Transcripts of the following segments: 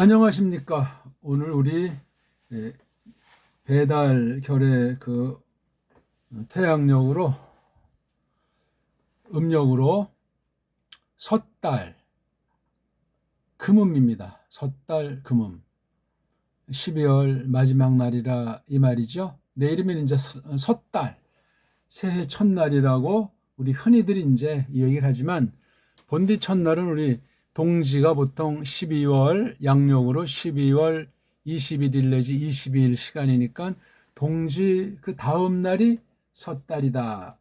안녕하십니까. 오늘 우리 예, 배달 결의 태양력으로 음력으로 섣달 금음입니다. 섣달 금음 12월 마지막 날이라 이 말이죠. 내일이면 이제 섣달 새해 첫날이라고 우리 흔히들 이제 이 얘기를 하지만 본디 첫날은 우리 동지가 보통 12월 양력으로 12월 21일 내지 22일 시간이니까 동지 그 다음 날이 섣달이다,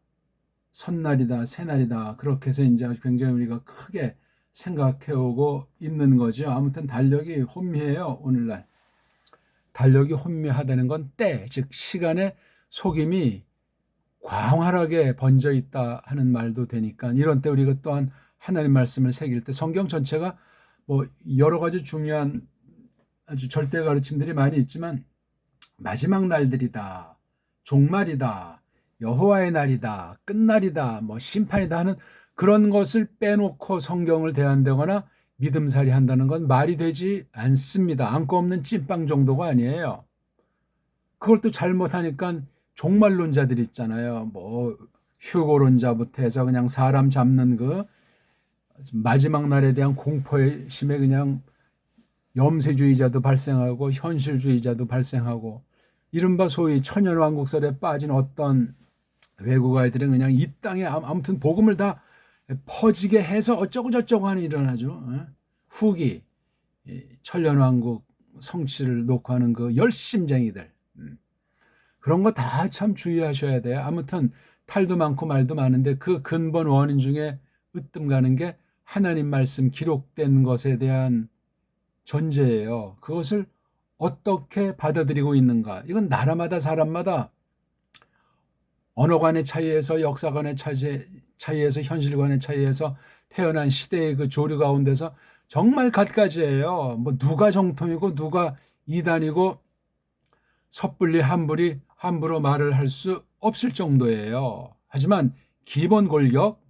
설날이다, 새날이다. 그렇게 해서 이제 아주 굉장히 우리가 크게 생각해 오고 있는 거죠. 아무튼 달력이 혼미해요. 오늘날 달력이 혼미하다는 건 때, 즉 시간의 속임이 광활하게 번져 있다 하는 말도 되니까 이런 때 우리가 또한 하나님 말씀을 새길 때 성경 전체가 뭐 여러 가지 중요한 아주 절대 가르침들이 많이 있지만 마지막 날들이다, 종말이다, 여호와의 날이다, 끝날이다, 뭐 심판이다 하는 그런 것을 빼놓고 성경을 대한다거나 믿음살이 한다는 건 말이 되지 않습니다. 안고 없는 찐빵 정도가 아니에요. 그걸 또 잘못하니까 종말론자들 있잖아요. 뭐 휴고론자부터 해서 그냥 사람 잡는 그 마지막 날에 대한 공포의 심에 그냥 염세주의자도 발생하고 현실주의자도 발생하고 이른바 소위 천연왕국설에 빠진 어떤 외국 아이들은 그냥 이 땅에 아무튼 복음을 다 퍼지게 해서 어쩌고 저쩌고 하는 일어나죠. 후기 천연왕국 성취를 놓고 하는 그 열심쟁이들 그런 거 다 참 주의하셔야 돼요. 아무튼 탈도 많고 말도 많은데 그 근본 원인 중에 으뜸 가는 게 하나님 말씀 기록된 것에 대한 전제예요. 그것을 어떻게 받아들이고 있는가. 이건 나라마다 사람마다 언어 간의 차이에서 역사 간의 차이에서 현실 간의 차이에서 태어난 시대의 그 조류 가운데서 정말 갖가지예요. 뭐 누가 정통이고 누가 이단이고 섣불리 함부로 말을 할 수 없을 정도예요. 하지만 기본 골격,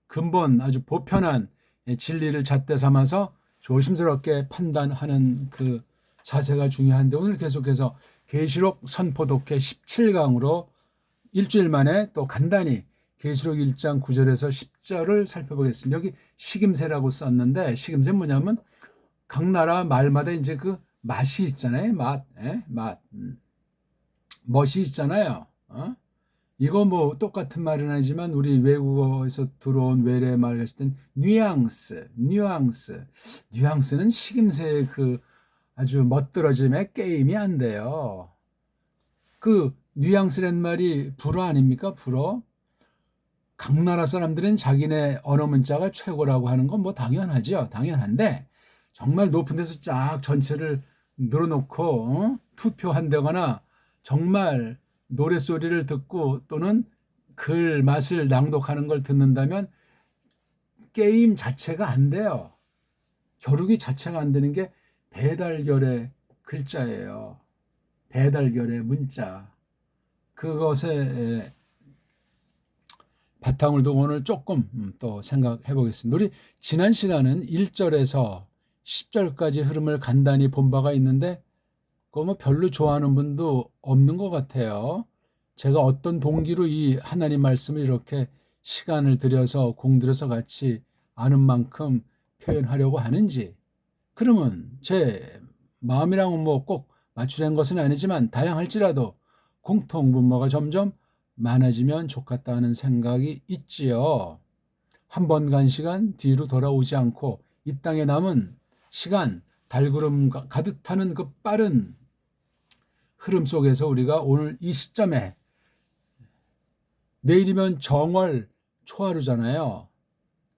근본 아주 보편한 진리를 잣대 삼아서 조심스럽게 판단하는 그 자세가 중요한데 오늘 계속해서 계시록 선포 독해 17강으로 일주일 만에 또 간단히 계시록 1장 9절에서 10절을 살펴보겠습니다. 여기 식임새라고 썼는데 식임새 뭐냐면 각 나라 말마다 이제 그 맛이 있잖아요. 맛. 멋이 있잖아요. 이거 뭐 똑같은 말은 아니지만 우리 외국어에서 들어온 외래 말 했을 땐 뉘앙스는 식임새의 그 아주 멋들어짐에 게임이 안 돼요. 그 뉘앙스란 말이 불어 아닙니까? 불어. 각 나라 사람들은 자기네 언어 문자가 최고라고 하는 건 뭐 당연하죠. 당연한데 정말 높은 데서 쫙 전체를 늘어놓고 투표한다거나 정말 노랫소리를 듣고 또는 글 맛을 낭독하는 걸 듣는다면 게임 자체가 안 돼요. 겨루기 자체가 안 되는 게 배달결의 글자예요. 배달결의 문자. 그것에 바탕을 두고 오늘 조금 또 생각해 보겠습니다. 우리 지난 시간은 1절에서 10절까지 흐름을 간단히 본 바가 있는데 그거 뭐 별로 좋아하는 분도 없는 것 같아요. 제가 어떤 동기로 이 하나님 말씀을 이렇게 시간을 들여서 공들여서 같이 아는 만큼 표현하려고 하는지 그러면 제 마음이랑은 뭐 꼭 맞추려는 것은 아니지만 다양할지라도 공통분모가 점점 많아지면 좋겠다는 생각이 있지요. 한 번 간 시간 뒤로 돌아오지 않고 이 땅에 남은 시간 달구름 가득 타는 그 빠른 흐름 속에서 우리가 오늘 이 시점에 내일이면 정월 초하루잖아요.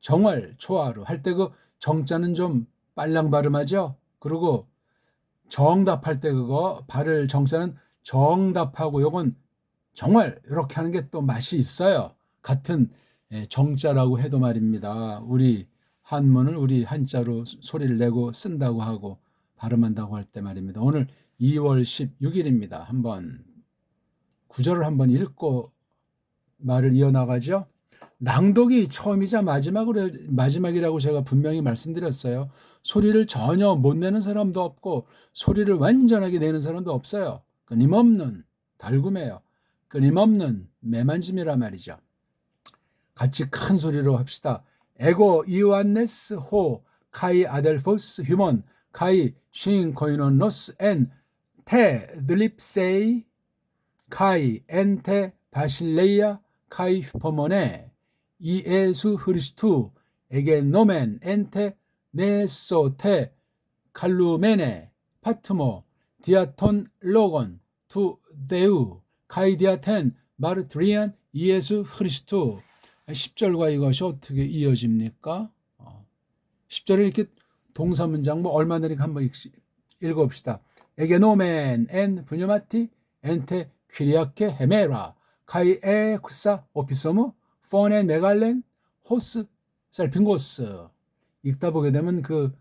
정월 초하루 할 때 그 정자는 좀 빨랑 발음하죠. 그리고 정답할 때 그거 발을 정자는 정답하고 요건 정말 이렇게 하는 게 또 맛이 있어요. 같은 정자라고 해도 말입니다. 우리 한문을 우리 한자로 소리를 내고 쓴다고 하고 발음한다고 할 때 말입니다. 오늘 2월 16일입니다. 한번 구절을 한번 읽고 말을 이어나가죠. 낭독이 처음이자 마지막이라고 제가 분명히 말씀드렸어요. 소리를 전혀 못 내는 사람도 없고 소리를 완전하게 내는 사람도 없어요. 끊임없는 달굼이에요. 끊임없는 매만짐이란 말이죠. 같이 큰 소리로 합시다. 에고 이오안네스 호 카이 아델포스 휴먼 카이 신 코이노노스 엔 테 드립세이 카이 엔테 바실레이아 카이 휴퍼모네 이에수 흐리스투 에게 노멘 엔테 네소테 칼루메네 파트모 디아톤 로건 투 데우 카이디아텐 마르트리안 이에수 흐리스투. 10절과 이것이 어떻게 이어집니까? 10절에 이렇게 동사문장 뭐 얼마 내리까 한번 읽어봅시다. 에게노멘 엔 분유마티 엔테 퀴리아케 헤메라 카이 에 쿠사 오피소무 폰에 메갈렌 호스 셀핑고스. 읽다 보게 되면 그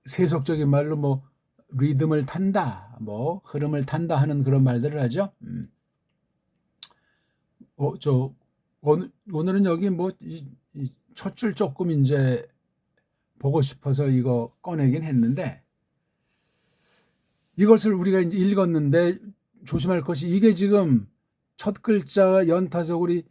세속적인 말로 뭐 리듬을 탄다, 뭐 흐름을 탄다 하는 그런 말들을 하죠. 오늘은 여기 뭐 첫 줄 조금 이제 보고 싶어서 이거 꺼내긴 했는데, 이것을 우리가 이제 읽었는데 조심할 것이, 이게 지금 첫 글자가 연타석으로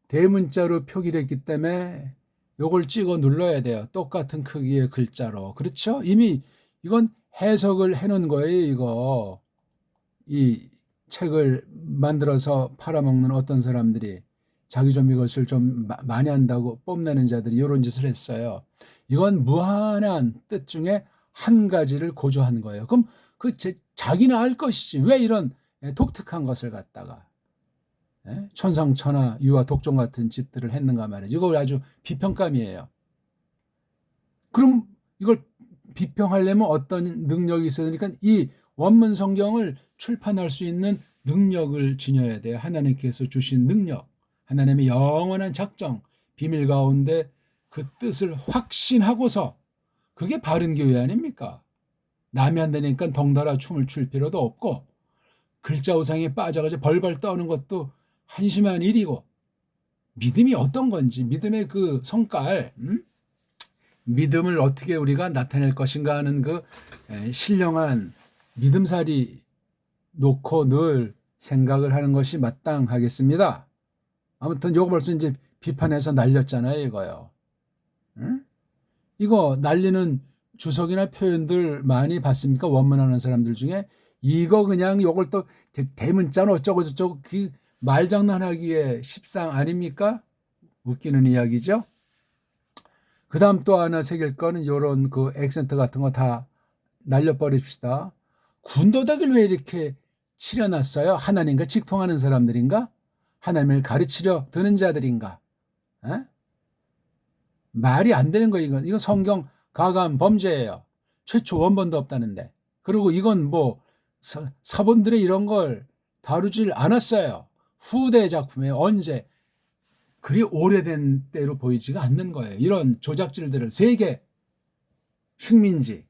대문자로 표기됐기 때문에 요걸 찍어 눌러야 돼요. 똑같은 크기의 글자로. 그렇죠? 이미 이건 해석을 해놓은 거예요. 이거 이 책을 만들어서 팔아먹는 어떤 사람들이 자기 좀 이것을 좀 많이 한다고 뽐내는 자들이 이런 짓을 했어요. 이건 무한한 뜻 중에 한 가지를 고조한 거예요. 그럼 자기는 알 것이지 왜 이런 독특한 것을 갖다가 천상천하 유아 독종 같은 짓들을 했는가 말이지. 이걸 아주 비평감이에요. 그럼 이걸 비평하려면 어떤 능력이 있어야 되니까 이 원문 성경을 출판할 수 있는 능력을 지녀야 돼요. 하나님께서 주신 능력, 하나님의 영원한 작정, 비밀 가운데 그 뜻을 확신하고서, 그게 바른 교회 아닙니까? 남이 안 되니까 덩달아 춤을 출 필요도 없고, 글자 우상에 빠져가지고 벌벌 떠는 것도 한심한 일이고, 믿음이 어떤 건지, 믿음의 그 성깔, 믿음을 어떻게 우리가 나타낼 것인가 하는 그 신령한 믿음살이 놓고 늘 생각을 하는 것이 마땅하겠습니다. 아무튼 요거 벌써 이제 비판해서 날렸잖아요, 이거요. 응? 이거 날리는 주석이나 표현들 많이 봤습니까? 원문하는 사람들 중에 이거 그냥 요걸 또 대문자는 어쩌고 저쩌고 그 말장난하기에 십상 아닙니까? 웃기는 이야기죠. 그 다음 또 하나 새길 거는 요런 그 액센트 같은 거 다 날려버립시다. 군더더기를 왜 이렇게 칠해놨어요? 하나님과 직통하는 사람들인가? 하나님을 가르치려 드는 자들인가? 에? 말이 안 되는 거예요. 이건 성경 가감 범죄예요. 최초 원본도 없다는데. 그리고 이건 뭐 사본들의 이런 걸 다루질 않았어요. 후대 작품에 언제 그리 오래된 때로 보이지가 않는 거예요. 이런 조작질들을 세계 식민지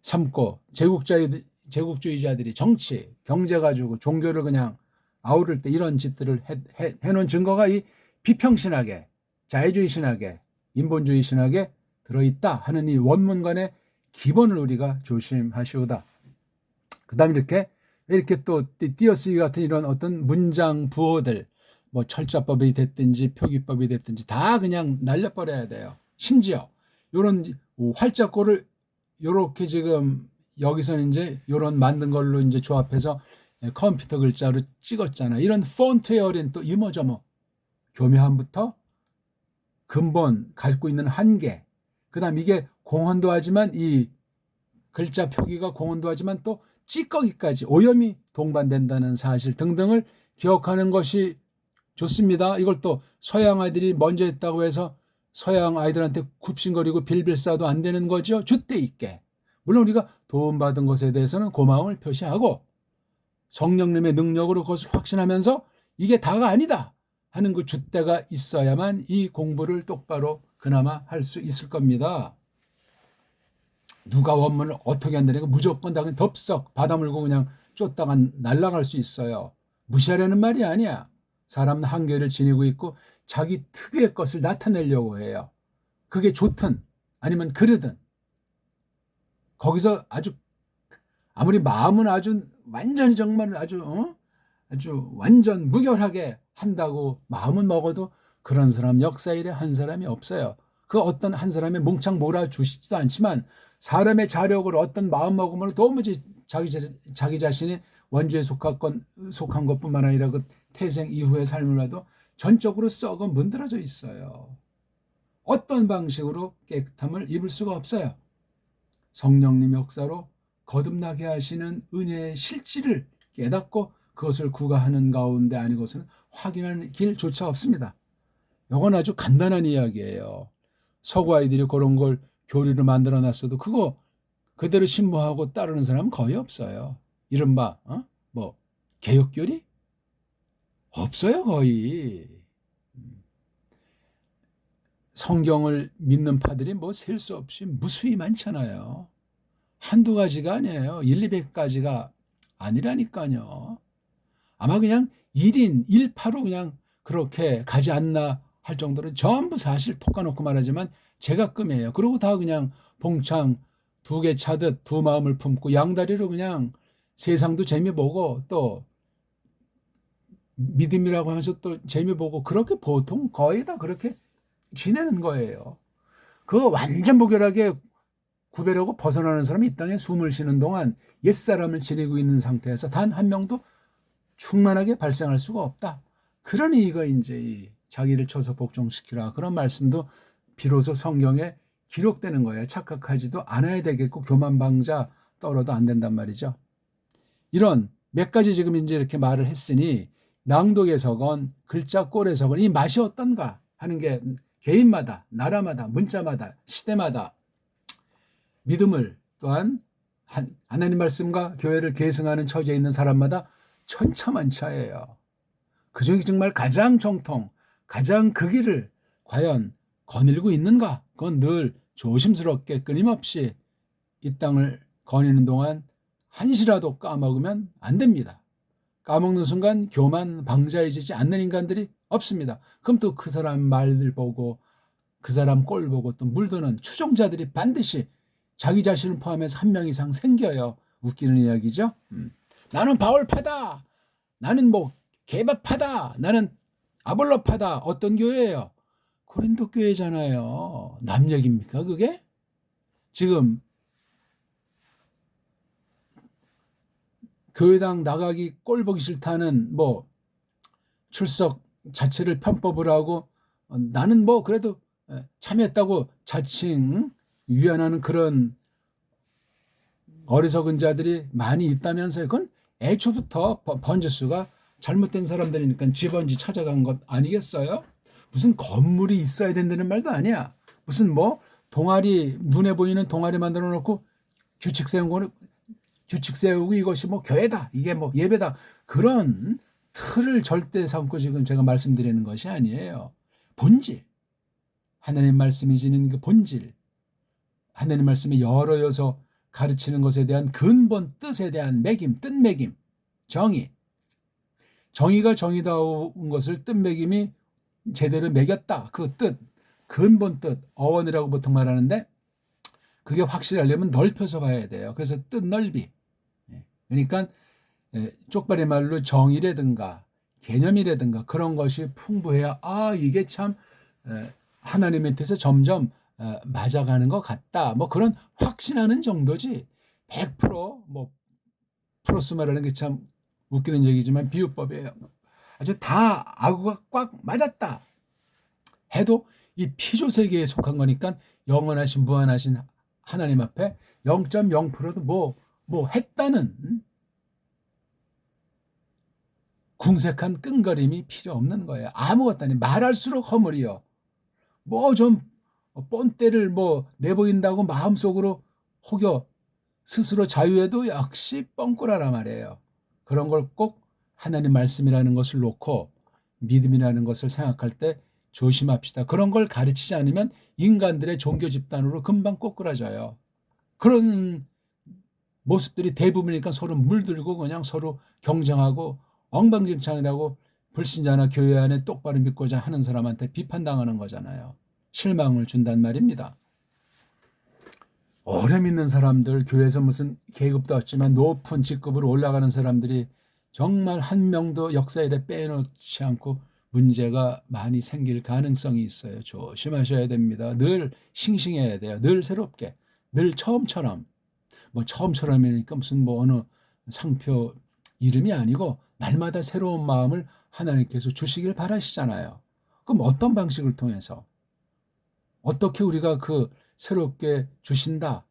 삼고 제국주의자들이 정치, 경제 가지고 종교를 그냥 아우를 때 이런 짓들을 해놓은 증거가 이 비평신학에, 자유주의 신학에, 인본주의 신학에 들어있다 하는 이 원문간의 기본을 우리가 조심하시오다. 그 다음에 이렇게 또 띄어쓰기 같은 이런 어떤 문장 부호들, 뭐 철자법이 됐든지 표기법이 됐든지 다 그냥 날려버려야 돼요. 심지어 이런 활자꼴을 요렇게 지금 여기서는 이제 요런 만든 걸로 이제 조합해서 컴퓨터 글자로 찍었잖아요. 이런 폰트에 어린 또 이모저모 교묘함부터 근본 가지고 있는 한계, 그 다음 이게 공헌도 하지만 이 글자 표기가 공헌도 하지만 또 찌꺼기까지 오염이 동반된다는 사실 등등을 기억하는 것이 좋습니다. 이걸 또 서양 아이들이 먼저 했다고 해서 서양 아이들한테 굽신거리고 빌빌싸도 안 되는 거죠. 줏대 있게. 물론 우리가 도움받은 것에 대해서는 고마움을 표시하고 성령님의 능력으로 그것을 확신하면서 이게 다가 아니다 하는 그 줏대가 있어야만 이 공부를 똑바로 그나마 할 수 있을 겁니다. 누가 원문을 어떻게 한다니까 무조건 다 그냥 덥석 받아물고 그냥 쫓다가 날아갈 수 있어요. 무시하려는 말이 아니야. 사람은 한계를 지니고 있고 자기 특유의 것을 나타내려고 해요. 그게 좋든 아니면 그러든 거기서 아주 아무리 마음은 아주 완전히 정말 아주 완전 무결하게 한다고 마음은 먹어도 그런 사람 역사 일에 한 사람이 없어요. 그 어떤 한 사람이 몽창 몰아주시지도 않지만 사람의 자력으로 어떤 마음먹음으로 도무지 자기 자신이 원죄에 속한 것뿐만 아니라 그 태생 이후의 삶을 봐도 전적으로 썩어 문드러져 있어요. 어떤 방식으로 깨끗함을 입을 수가 없어요. 성령님 역사로 거듭나게 하시는 은혜의 실질을 깨닫고 그것을 구가하는 가운데 아니고서는 확인하는 길조차 없습니다. 이건 아주 간단한 이야기예요. 서구 아이들이 그런 걸 교리로 만들어 놨어도 그거 그대로 신무하고 따르는 사람은 거의 없어요. 이른바 뭐 개혁교리? 없어요 거의. 성경을 믿는 파들이 뭐 셀 수 없이 무수히 많잖아요. 한두 가지가 아니에요. 1, 200가지가 아니라니까요. 아마 그냥 1인 1파로 그냥 그렇게 가지 않나 할 정도로 전부 사실 톡까놓고 말하지만 제각금이에요. 그리고 다 그냥 봉창 두 개 차듯 두 마음을 품고 양다리로 그냥 세상도 재미보고 또 믿음이라고 하면서 또 재미보고 그렇게 보통 거의 다 그렇게 지내는 거예요. 그거 완전 무결하게 구별하고 벗어나는 사람이 이 땅에 숨을 쉬는 동안 옛사람을 지니고 있는 상태에서 단 한 명도 충만하게 발생할 수가 없다. 그러니 이거 이제 자기를 쳐서 복종시키라 그런 말씀도 비로소 성경에 기록되는 거예요. 착각하지도 않아야 되겠고 교만방자 떨어도 안 된단 말이죠. 이런 몇 가지 지금 이제 이렇게 말을 했으니 낭독에서건 글자 꼴에서건 이 맛이 어떤가 하는 게 개인마다 나라마다 문자마다 시대마다 믿음을 또한 하나님 말씀과 교회를 계승하는 처지에 있는 사람마다 천차만차예요. 그중에 정말 가장 정통, 가장 그 길을 과연 거닐고 있는가? 그건 늘 조심스럽게 끊임없이 이 땅을 거니는 동안 한시라도 까먹으면 안 됩니다. 까먹는 순간 교만 방자해지지 않는 인간들이 없습니다. 그럼 또 그 사람 말들 보고 그 사람 꼴 보고 또 물드는 추종자들이 반드시 자기 자신을 포함해서 한 명 이상 생겨요. 웃기는 이야기죠. 나는 바울파다. 나는 뭐 개바파다. 나는 아볼로파다. 어떤 교회예요? 고린도 교회잖아요. 남 얘기입니까 그게? 지금 교회당 나가기 꼴 보기 싫다는 뭐 출석 자체를 편법을 하고 나는 뭐 그래도 참여했다고 자칭 위안하는 그런 어리석은 자들이 많이 있다면서요. 그건 애초부터 번지수가 잘못된 사람들이니까 쥐번지 찾아간 것 아니겠어요? 무슨 건물이 있어야 된다는 말도 아니야. 무슨 뭐 동아리 눈에 보이는 동아리 만들어 놓고 규칙 세우고 이것이 뭐 교회다. 이게 뭐 예배다. 그런 틀을 절대 삼고 지금 제가 말씀드리는 것이 아니에요. 본질. 하나님 말씀이 지닌 그 본질. 하나님 말씀이 열어여서 가르치는 것에 대한 근본 뜻에 대한 매김, 뜻매김, 정의. 정의가 정의다운 것을 뜻매김이 제대로 매겼다. 그 뜻, 근본 뜻, 어원이라고 보통 말하는데 그게 확실하려면 넓혀서 봐야 돼요. 그래서 뜻 넓이. 그러니까 쪽발이 말로 정의라든가 개념이라든가 그런 것이 풍부해야 이게 참 하나님 밑에서 점점 맞아가는 것 같다. 뭐 그런 확신하는 정도지 100%뭐 플러스 말하는 게 참 웃기는 얘기지만 비유법이에요. 아주 다 아구가 꽉 맞았다 해도 이 피조 세계에 속한 거니까 영원하신 무한하신 하나님 앞에 0.0%도 뭐 했다는 궁색한 끈거림이 필요 없는 거예요. 아무것도 아니 말할수록 허물이요. 뭐 좀 뻔때를 뭐 내보인다고 마음속으로 혹여 스스로 자유해도 역시 뻥꾸라란 말이에요. 그런 걸 꼭 하나님 말씀이라는 것을 놓고 믿음이라는 것을 생각할 때 조심합시다. 그런 걸 가르치지 않으면 인간들의 종교 집단으로 금방 꼬꾸라져요. 그런 모습들이 대부분이니까 서로 물들고 그냥 서로 경쟁하고 엉방진창이라고 불신자나 교회 안에 똑바로 믿고자 하는 사람한테 비판당하는 거잖아요. 실망을 준단 말입니다. 오래 믿는 사람들, 교회에서 무슨 계급도 없지만 높은 직급으로 올라가는 사람들이 정말 한 명도 역사일에 빼놓지 않고 문제가 많이 생길 가능성이 있어요. 조심하셔야 됩니다. 늘 싱싱해야 돼요. 늘 새롭게, 늘 처음처럼. 뭐 처음처럼이니까 무슨 뭐 어느 상표 이름이 아니고 날마다 새로운 마음을 하나님께서 주시길 바라시잖아요. 그럼 어떤 방식을 통해서 어떻게 우리가 그 새롭게 주신다,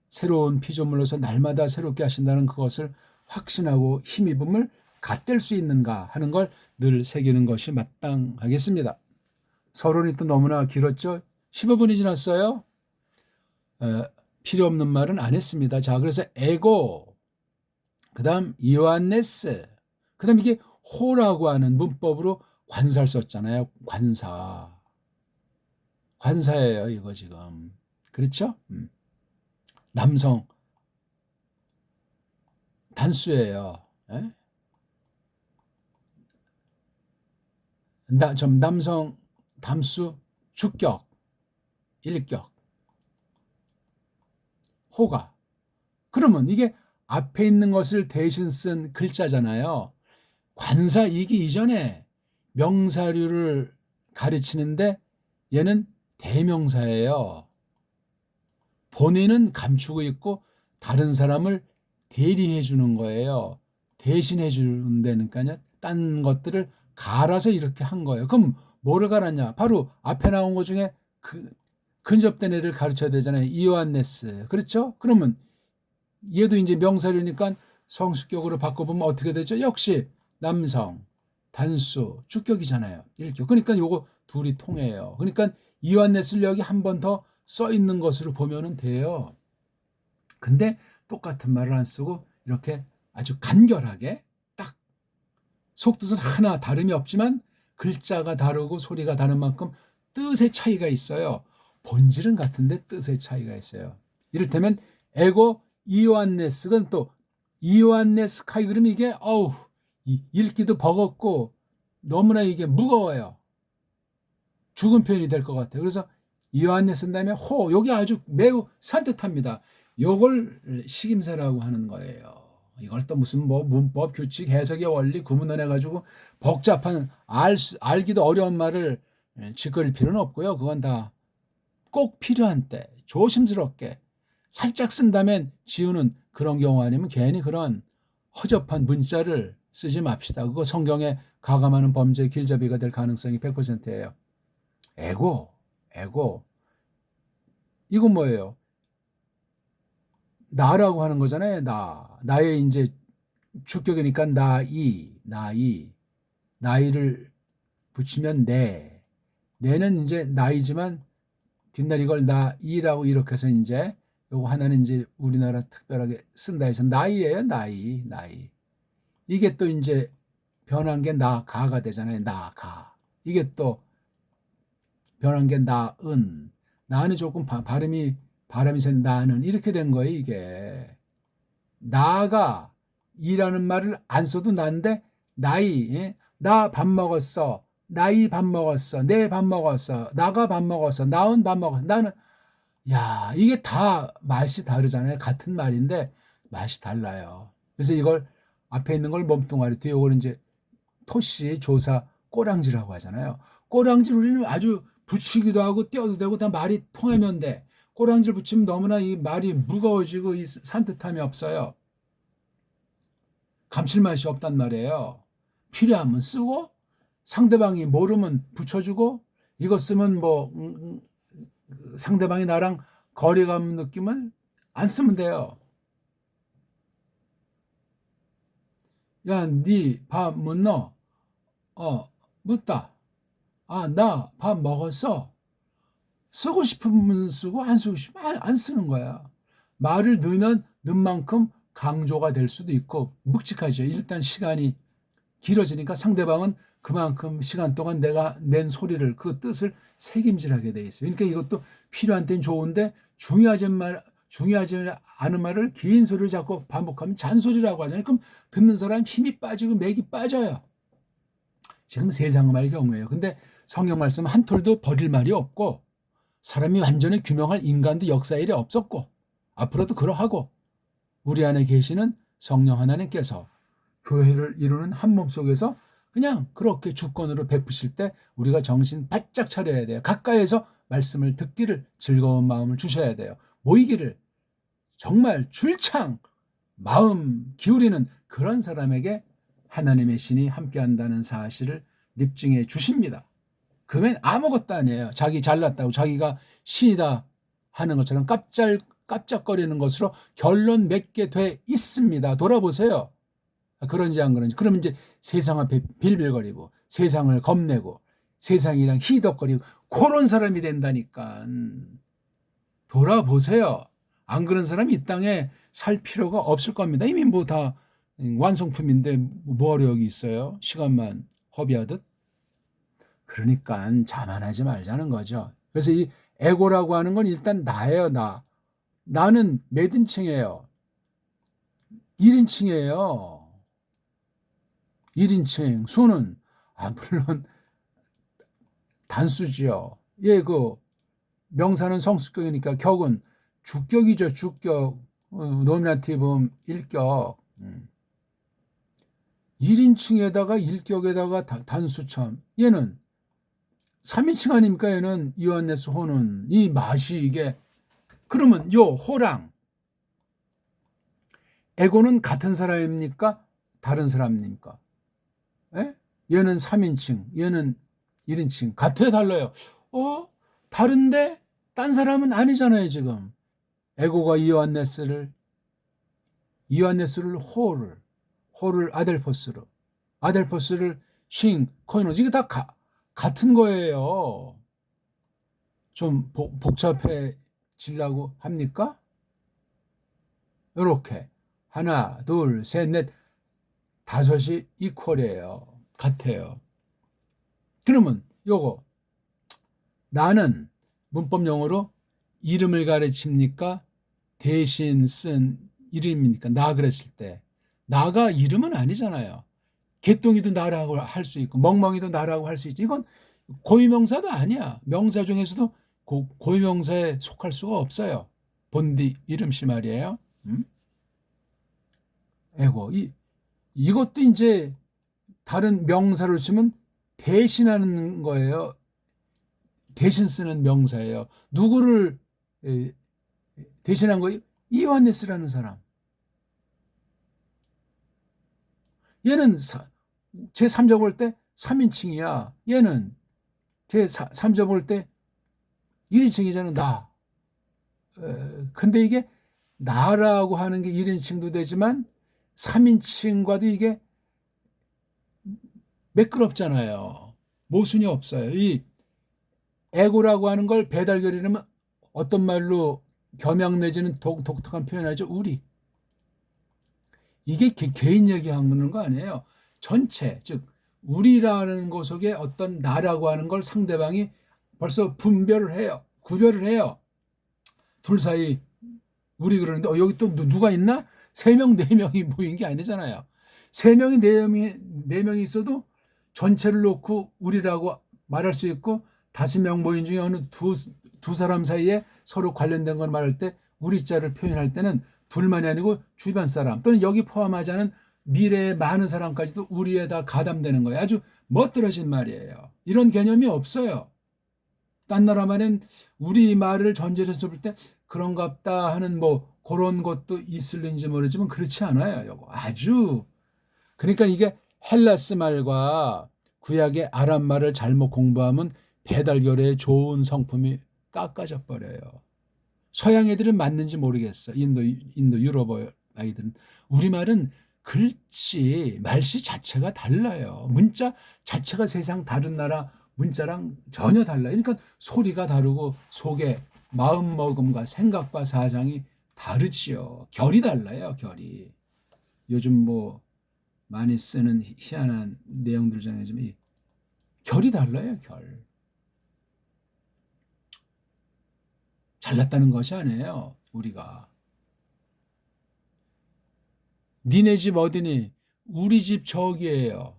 새로운 피조물로서 날마다 새롭게 하신다는 그것을 확신하고 힘입음을 갖댈 수 있는가 하는 걸 늘 새기는 것이 마땅하겠습니다. 서론이 또 너무나 길었죠. 15분이 지났어요. 필요 없는 말은 안 했습니다. 자, 그래서 에고, 그 다음 이오안네스, 그 다음 이게 호라고 하는 문법으로 관사를 썼잖아요. 관사예요, 이거 지금. 그렇죠? 남성 단수예요. 예? 남성 단수 주격, 일격, 호가. 그러면 이게 앞에 있는 것을 대신 쓴 글자잖아요. 관사이기 이전에 명사류를 가르치는데 얘는 대명사예요. 본인은 감추고 있고 다른 사람을 대리해 주는 거예요. 대신해 주는다니까요. 딴 것들을 갈아서 이렇게 한 거예요. 그럼 뭐를 갈았냐? 바로 앞에 나온 것 중에 그 근접된 애를 가르쳐야 되잖아요. 이오안네스. 그렇죠? 그러면 얘도 이제 명사류니까 성수격으로 바꿔보면 어떻게 되죠? 역시 남성, 단수, 주격이잖아요. 일격. 그러니까 요거 둘이 통해요. 그러니까 이오안네스를 여기 한 번 더 써 있는 것으로 보면 돼요. 근데 똑같은 말을 안 쓰고 이렇게 아주 간결하게 딱 속뜻은 하나 다름이 없지만 글자가 다르고 소리가 다른 만큼 뜻의 차이가 있어요. 본질은 같은데 뜻의 차이가 있어요. 이를테면 에고 이오안네스는 또 이오안네스 카이 그러면 이게 읽기도 버겁고 너무나 이게 무거워요. 죽은 표현이 될 것 같아요. 그래서 이오안네스 다음에 호, 여기 아주 매우 산뜻합니다. 요걸 식임새라고 하는 거예요. 이걸 또 무슨 뭐 문법, 규칙, 해석의 원리, 구문론 해가지고 복잡한 알기도 어려운 말을 짓거릴 필요는 없고요. 그건 다 꼭 필요한 때 조심스럽게 살짝 쓴다면 지우는 그런 경우 아니면 괜히 그런 허접한 문자를 쓰지 맙시다. 그거 성경에 가감하는 범죄의 길잡이가 될 가능성이 100%예요. 에고. 이건 뭐예요? 나라고 하는 거잖아요. 나의 이제 주격이니까 나이를 붙이면 내는 이제 나이지만 뒷날 이걸 나이라고 이렇게 해서 이제 요거 하나는 이제 우리나라 특별하게 쓴다 해서 나이예요. 나이. 이게 또 이제 변한 게 가가 되잖아요. 가. 이게 또 변한 게 나는 조금 바람이 센 나는 이렇게 된 거예요. 이게 나가 이라는 말을 안 써도 난데 나이, 나 밥 먹었어, 나이 밥 먹었어, 내 밥 먹었어, 나가 밥 먹었어, 나은 밥 먹었어, 나는. 야, 이게 다 맛이 다르잖아요. 같은 말인데 맛이 달라요. 그래서 이걸 앞에 있는 걸 몸뚱아리, 뒤에 이거는 이제 토시, 조사, 꼬랑지라고 하잖아요. 꼬랑지 우리는 아주 붙이기도 하고 떼어도 되고 다 말이 통하면 돼. 꼬랑지를 붙이면 너무나 이 말이 무거워지고 이 산뜻함이 없어요. 감칠맛이 없단 말이에요. 필요하면 쓰고 상대방이 모르면 붙여주고 이거 쓰면 뭐 상대방이 나랑 거리감 느끼면 안 쓰면 돼요. 야, 니 밥 묻노? 묻다. 나 밥 먹었어. 쓰고 싶으면 쓰고 안 쓰고 싶으면 안 쓰는 거야. 말을 넣는 만큼 강조가 될 수도 있고 묵직하죠. 일단 시간이 길어지니까 상대방은 그만큼 시간 동안 내가 낸 소리를 그 뜻을 새김질하게 돼 있어요. 그러니까 이것도 필요한 때는 좋은데 중요하지 않은 말을 긴 소리를 자꾸 반복하면 잔소리라고 하잖아요. 그럼 듣는 사람 힘이 빠지고 맥이 빠져요. 지금 세상말 경우에요. 근데 성경 말씀 한 톨도 버릴 말이 없고 사람이 완전히 규명할 인간도 역사 일에 없었고 앞으로도 그러하고 우리 안에 계시는 성령 하나님께서 교회를 이루는 한 몸 속에서 그냥 그렇게 주권으로 베푸실 때 우리가 정신 바짝 차려야 돼요. 가까이에서 말씀을 듣기를 즐거운 마음을 주셔야 돼요. 모이기를 정말 줄창 마음 기울이는 그런 사람에게 하나님의 신이 함께한다는 사실을 입증해 주십니다. 그러면 아무것도 아니에요. 자기 잘났다고 자기가 신이다 하는 것처럼 깜짝거리는 것으로 결론 맺게 돼 있습니다. 돌아보세요. 그런지 안 그런지. 그러면 이제 세상 앞에 빌빌거리고 세상을 겁내고 세상이랑 희덕거리고 그런 사람이 된다니까. 돌아보세요. 안 그런 사람이 이 땅에 살 필요가 없을 겁니다. 이미 뭐 다 완성품인데 뭐하러 여기 있어요? 시간만 허비하듯. 그러니까 자만하지 말자는 거죠. 그래서 이 에고라고 하는 건 일단 나예요. 나는 몇 인칭이에요? 1인칭이에요. 1인칭. 수는 물론 단수지요. 예, 명사는 성수격이니까 격은 주격이죠. 주격. 노미나티브 1격. 1인칭에다가 1격에다가 단수참. 얘는 3인칭 아닙니까? 얘는 이완네스 호는. 이 맛이 이게. 그러면 요 호랑 에고는 같은 사람입니까? 다른 사람입니까? 예? 얘는 3인칭, 얘는 1인칭. 같아요, 달라요? 다른데 딴 사람은 아니잖아요, 지금. 에고가 이완네스를 호를 아델포스를 코이노스. 이게 다 같은 거예요. 좀 복잡해지려고 합니까? 이렇게 하나, 둘, 셋, 넷, 다섯이 이퀄이에요. 같아요. 그러면 요거 나는 문법 용어로 이름을 가르칩니까? 대신 쓴 이름입니까? 나 그랬을 때 나가 이름은 아니잖아요. 개똥이도 나라고 할 수 있고 멍멍이도 나라고 할 수 있지. 이건 고유명사도 아니야. 명사 중에서도 고유명사에 속할 수가 없어요. 본디 이름씨 말이에요. 에고 이것도 이제 다른 명사로 치면 대신하는 거예요. 대신 쓰는 명사예요. 누구를 대신한 거예요? 이완네스라는 사람. 얘는 제3자 볼 때 3인칭이야. 얘는 제3자 볼 때 1인칭이잖아. 나. 근데 이게 나라고 하는 게 1인칭도 되지만 3인칭과도 이게 매끄럽잖아요. 모순이 없어요. 이 에고라고 하는 걸 배달결이라면 어떤 말로 겸양 내지는 독특한 표현하죠. 우리. 이게 개인 얘기하는 거 아니에요. 전체, 즉 우리라는 것 속에 어떤 나라고 하는 걸 상대방이 벌써 분별을 해요. 구별을 해요. 둘 사이 우리 그러는데 여기 또 누가 있나? 3명, 4명이 모인 게 아니잖아요. 3명이 4명이 있어도 전체를 놓고 우리라고 말할 수 있고 5명 모인 중에 어느 두 사람 사이에 서로 관련된 걸 말할 때 우리자를 표현할 때는 둘만이 아니고 주변 사람 또는 여기 포함하지 않은 미래의 많은 사람까지도 우리에다 가담되는 거예요. 아주 멋들어진 말이에요. 이런 개념이 없어요. 딴 나라 말엔 우리 말을 전제로 볼 때 그런갑다 하는 그런 것도 있을는지 모르지만 그렇지 않아요. 요거 아주 그러니까 이게 헬라스 말과 구약의 아람 말을 잘못 공부하면 배달결의 좋은 성품이 깎아져 버려요. 서양 애들은 맞는지 모르겠어. 인도 유럽 아이들은 우리말은 글씨 말씨 자체가 달라요. 문자 자체가 세상 다른 나라 문자랑 전혀 달라요. 그러니까 소리가 다르고 속에 마음먹음과 생각과 사상이 다르지요. 결이 달라요. 결이. 요즘 많이 쓰는 희한한 내용들 중에 좀 결이 달라요. 결. 잘났다는 것이 아니에요. 우리가. 니네 집 어디니? 우리 집 저기예요.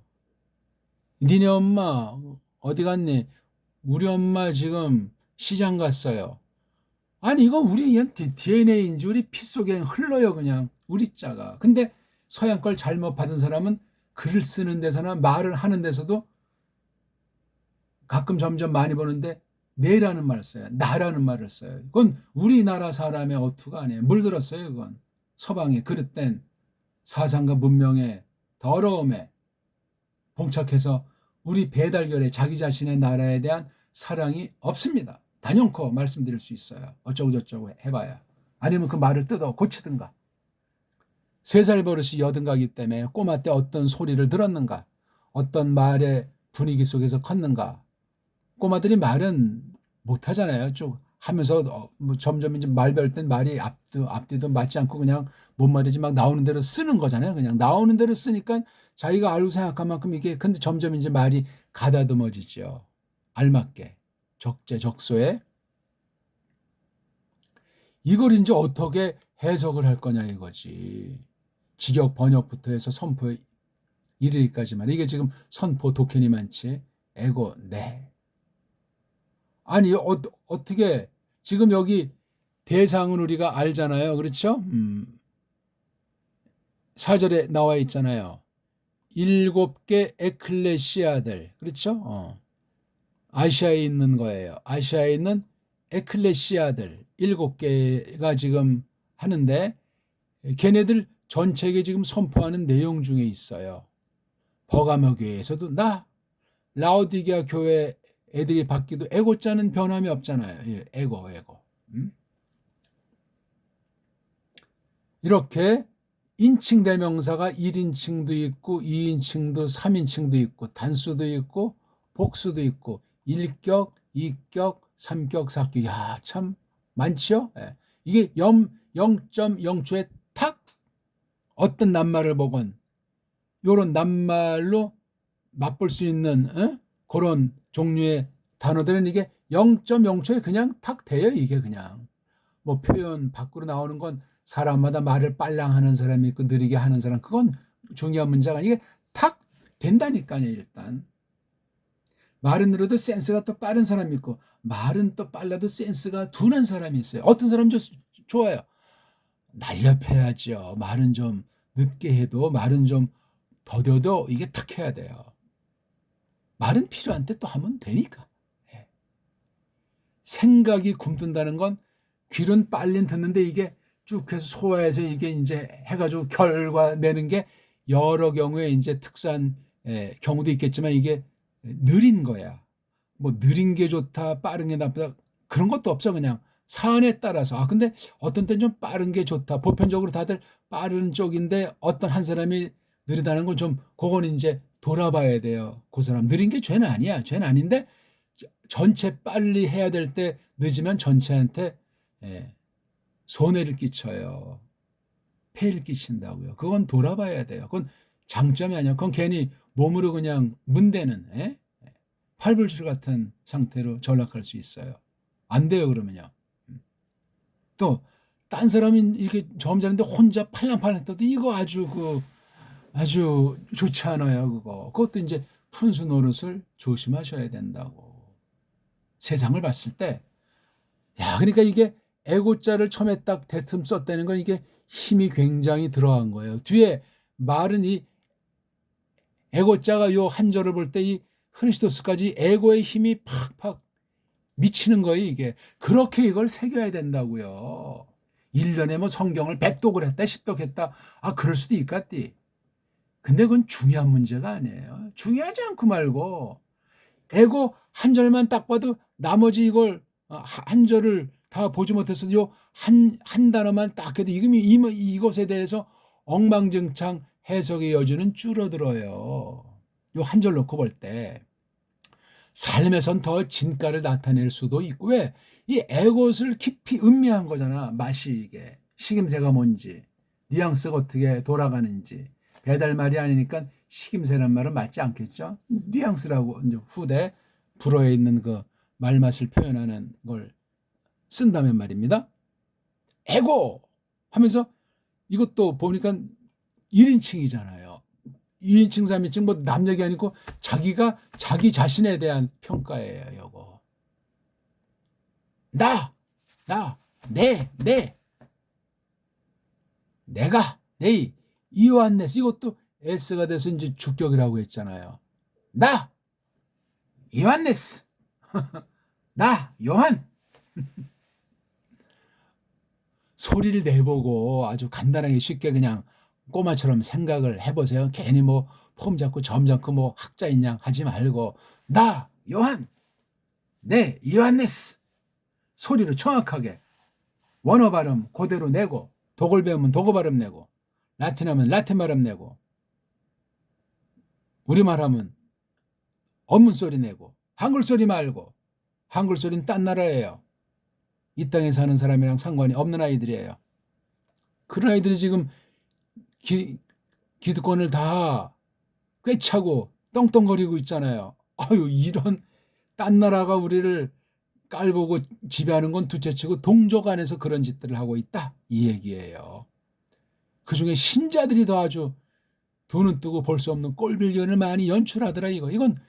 니네 엄마 어디 갔니? 우리 엄마 지금 시장 갔어요. 아니 이건 우리 그냥 DNA인지 우리 피 속에 그냥 흘러요 그냥 우리 자가. 근데 서양 걸 잘못 받은 사람은 글을 쓰는 데서나 말을 하는 데서도 가끔 점점 많이 보는데 내라는 말을 써요. 나라는 말을 써요. 그건 우리나라 사람의 어투가 아니에요. 물들었어요 그건. 서방의 그릇된 사상과 문명의 더러움에 봉착해서 우리 배달결에 자기 자신의 나라에 대한 사랑이 없습니다. 단연코 말씀드릴 수 있어요. 어쩌고 저쩌고 해봐야. 아니면 그 말을 뜯어 고치든가. 3살 버릇이 여든가기 때문에 꼬마 때 어떤 소리를 들었는가, 어떤 말의 분위기 속에서 컸는가. 꼬마들이 말은 못하잖아요. 쭉 하면서 뭐 점점 이제 말별 땐 말이 앞뒤도 맞지 않고 그냥 뭔 말이지 막 나오는 대로 쓰는 거잖아요. 그냥 나오는 대로 쓰니까 자기가 알고 생각한 만큼 이게 근데 점점 이제 말이 가다듬어지죠. 알맞게 적재적소에 이걸 이제 어떻게 해석을 할 거냐 이거지. 직역 번역부터 해서 선포에 이르기까지만 이게 지금 선포 독해니 많지. 에고 네. 아니 어떻게 지금 여기 대상은 우리가 알잖아요. 그렇죠? 4절에 나와 있잖아요. 7개 에클레시아들. 그렇죠? 아시아에 있는 거예요. 아시아에 있는 에클레시아들 7개가 지금 하는데 걔네들 전체에 지금 선포하는 내용 중에 있어요. 버가모 교회에서도 라오디게아 교회 애들이 받기도 에고자는 변함이 없잖아요. 예, 에고. 이렇게 인칭 대명사가 1인칭도 있고 2인칭도 3인칭도 있고 단수도 있고 복수도 있고 1격, 2격, 3격, 4격. 야, 참 많지요? 예. 이게 0.0초에 탁 어떤 낱말을 보건 요런 낱말로 맛볼 수 있는 그런 종류의 단어들은 이게 0.0초에 그냥 탁 돼요. 이게 그냥 뭐 표현 밖으로 나오는 건 사람마다 말을 빨랑 하는 사람이 있고 느리게 하는 사람 그건 중요한 문제가 이게 탁 된다니까요. 일단 말은 느려도 센스가 또 빠른 사람이 있고 말은 또 빨라도 센스가 둔한 사람이 있어요. 어떤 사람 좋아요. 날렵해야죠. 말은 좀 늦게 해도 말은 좀 더뎌도 이게 탁 해야 돼요. 말은 필요한 때 또 하면 되니까. 예. 생각이 굼뜬다는 건 귀는 빨리 듣는데 이게 쭉 해서 소화해서 이게 이제 해가지고 결과 내는 게 여러 경우에 이제 특수한 경우도 있겠지만 이게 느린 거야. 뭐 느린 게 좋다, 빠른 게 나쁘다 그런 것도 없어. 그냥 사안에 따라서. 근데 어떤 때는 좀 빠른 게 좋다. 보편적으로 다들 빠른 쪽인데 어떤 한 사람이 느리다는 건 좀 그건 이제 돌아봐야 돼요. 그 사람 느린 게 죄는 아니야. 죄는 아닌데 전체 빨리 해야 될 때 늦으면 전체한테 손해를 끼쳐요. 폐를 끼친다고요. 그건 돌아봐야 돼요. 그건 장점이 아니야. 그건 괜히 몸으로 그냥 문대는 팔불출 같은 상태로 전락할 수 있어요. 안 돼요, 그러면요. 또, 딴 사람이 이렇게 점잖은데 혼자 팔랑팔랑 떠도 이거 아주 좋지 않아요, 그거. 그것도 이제 푼수 노릇을 조심하셔야 된다고. 세상을 봤을 때, 그러니까 이게 애고자를 처음에 딱 대틈 썼다는 건 이게 힘이 굉장히 들어간 거예요. 뒤에 말은 이 애고자가 요 한 절을 볼 때 이 흐리스도스까지 애고의 힘이 팍팍 미치는 거예요, 이게. 그렇게 이걸 새겨야 된다고요. 1년에 뭐 성경을 100독을 했다, 10독 했다. 그럴 수도 있겠디. 근데 그건 중요한 문제가 아니에요. 중요하지 않고 말고 애고 한 절만 딱 봐도 나머지 이걸 한 절을 다 보지 못해서 한 단어만 딱 해도 이것에 대해서 엉망진창 해석의 여지는 줄어들어요. 요 한 절 놓고 볼 때. 삶에선 더 진가를 나타낼 수도 있고 왜? 이 에곶을 깊이 음미한 거잖아. 맛이 이게 식임새가 뭔지 뉘앙스가 어떻게 돌아가는지 배달 말이 아니니까 식임새란 말은 맞지 않겠죠. 뉘앙스라고 이제 후대 불어에 있는 그 말맛을 표현하는 걸 쓴다면 말입니다. 에고 하면서 이것도 보니까 1인칭이잖아요. 2인칭, 3인칭 뭐 남 얘기 아니고 자기가 자기 자신에 대한 평가예요, 요거. 나 내가, 요한네스, 이것도 S가 돼서 이제 주격이라고 했잖아요. 나, 요한네스. 나, 요한. 소리를 내보고 아주 간단하게 쉽게 그냥 꼬마처럼 생각을 해보세요. 괜히 뭐 폼 잡고 점 잡고 뭐 학자인 양 하지 말고, 나, 요한. 네, 요한네스. 소리로 정확하게 원어 발음 그대로 내고, 독을 배우면 독어 발음 내고, 라틴 하면 라틴 발음 내고, 우리말 하면 언문 소리 내고, 한글 소리 말고. 한글 소리는 딴 나라예요. 이 땅에 사는 사람이랑 상관이 없는 아이들이에요. 그런 아이들이 지금 기득권을 다 꿰차고 떵떵거리고 있잖아요. 아유, 이런 딴 나라가 우리를 깔보고 지배하는 건 둘째치고 동족 안에서 그런 짓들을 하고 있다, 이 얘기예요. 그중에 신자들이 더 아주 두 눈 뜨고 볼 수 없는 꼴빌견을 많이 연출하더라. 이건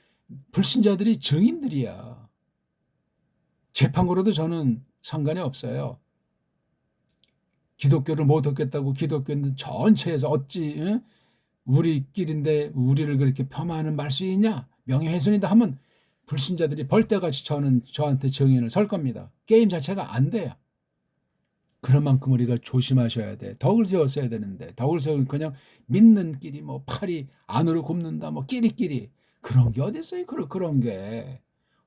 불신자들이 증인들이야. 재판고로도 저는 상관이 없어요. 기독교를 못 얻겠다고 기독교인들 전체에서 어찌 우리끼리인데 우리를 그렇게 폄하하는 말 수 있냐? 명예훼손이다 하면 불신자들이 벌떼같이 저한테 증인을 설 겁니다. 게임 자체가 안 돼요. 그런 만큼 우리가 조심하셔야 돼. 덕을 세웠어야 되는데, 덕을 세우면 그냥 믿는 끼리 뭐 팔이 안으로 굽는다 뭐 끼리끼리, 그런 게 어딨어요. 그런 게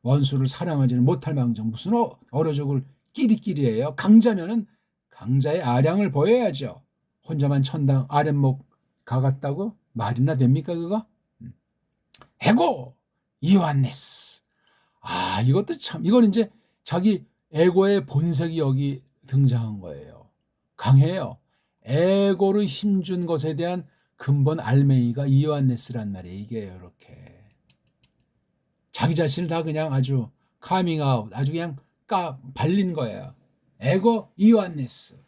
원수를 사랑하지는 못할 망정 무슨 얼어 죽을 끼리끼리예요. 강자면은 강자의 아량을 보여야죠. 혼자만 천당 아랫목 가갔다고 말이나 됩니까 그거? 에고 이오안네스. 아, 이것도 참, 이건 이제 자기 에고의 본색이 여기 등장한 거예요. 강해요. 에고를 힘준 것에 대한 근본 알맹이가 이오안네스란 말이에요. 이게 이렇게 자기 자신을 다 그냥 아주 카밍아웃, 아주 그냥 발린 거예요. 에고 이오안네스.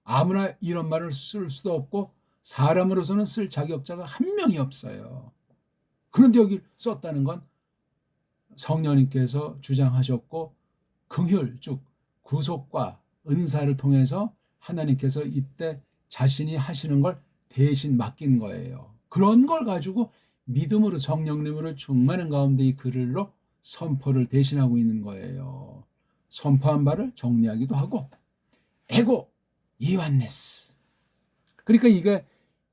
아무나 이런 말을 쓸 수도 없고 사람으로서는 쓸 자격자가 한 명이 없어요. 그런데 여기 썼다는 건 성령님께서 주장하셨고 긍휼, 즉 구속과 은사를 통해서 하나님께서 이때 자신이 하시는 걸 대신 맡긴 거예요. 그런 걸 가지고 믿음으로 성령님으로 충만한 가운데 이 글로 선포를 대신하고 있는 거예요. 선포한 바를 정리하기도 하고, 에고 이완네스. 그러니까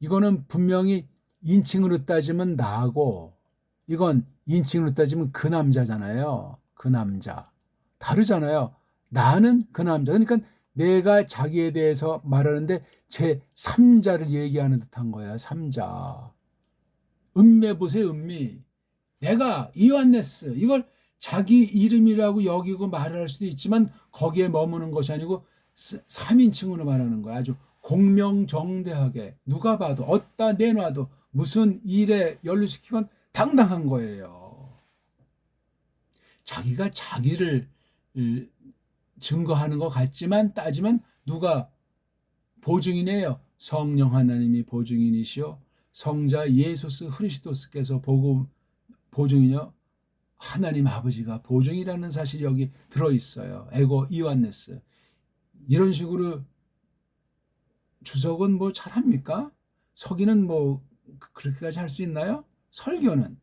이거는 분명히 인칭으로 따지면 나고, 이건 인칭으로 따지면 그 남자잖아요. 그 남자. 다르잖아요. 나는 그 남자. 그러니까 내가 자기에 대해서 말하는데 제 3자를 얘기하는 듯한 거야. 3자. 음매 보세요. 음미. 내가 이완네스. 이걸 자기 이름이라고 여기고 말을 할 수도 있지만 거기에 머무는 것이 아니고 3인칭으로 말하는 거야. 아주 공명정대하게 누가 봐도 어디다 내놔도 무슨 일에 연루시키건 당당한 거예요. 자기가 자기를 증거하는 것 같지만 따지면 누가 보증이네요. 성령 하나님이 보증인이시오. 성자 예수스 그리스도스께서 보증이요. 하나님 아버지가 보증이라는 사실이 여기 들어있어요. 에고 이완네스. 이런 식으로 주석은 뭐 잘합니까? 서기는 뭐 그렇게까지 할 수 있나요? 설교는